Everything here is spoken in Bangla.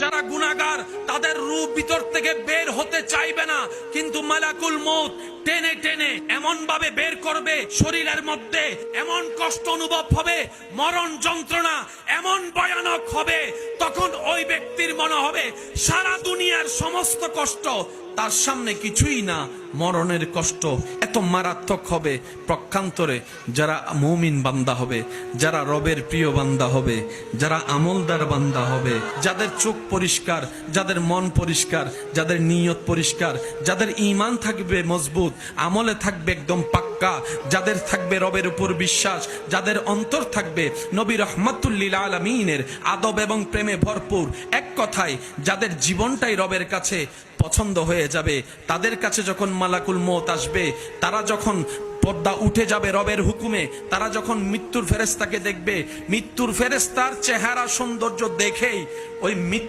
যারা গুনাহগার তাদের রূহ ভিতর থেকে বের হতে চাইবে না, কিন্তু মালাকুল মউত টেনে টেনে এমন ভাবে বের করবে, শরীরের মধ্যে এমন কষ্ট অনুভব হবে, মরণ যন্ত্রণা এমন ভয়ানক হবে, তখন ওই ব্যক্তির মনে হবে সারা দুনিয়ার সমস্ত কষ্ট তার সামনে কিছুই না, মরণের কষ্ট এত মারাত্মক হবে। প্রক্ষান্তরে যারা মুমিন বান্দা হবে, যারা রবের প্রিয় বান্দা হবে, যারা আমলদার বান্দা হবে, যাদের চোখ পরিষ্কার, যাদের মন পরিষ্কার, যাদের নিয়ত পরিষ্কার, যাদের ঈমান থাকবে মজবুত, আমলে থাকবে একদম পাক্কা, যাদের থাকবে রবের উপর বিশ্বাস, যাদের অন্তর থাকবে নবী রহমাতুল লিল আলামিনের আদব এবং প্রেমে ভরপুর, এক কথায় যাদের জীবনটাই রবের কাছে পছন্দ হয়ে যাবে, তাদের কাছে যখন মালাকুল মউত আসবে, তারা যখন পর্দা উঠে যাবে রবের হুকুমে, তারা যখন মৃত্যুর ফেরেশতাকে দেখবে, মৃত্যুর ফেরেশতার চেহারা সৌন্দর্য দেখেই ওই মৃত্যু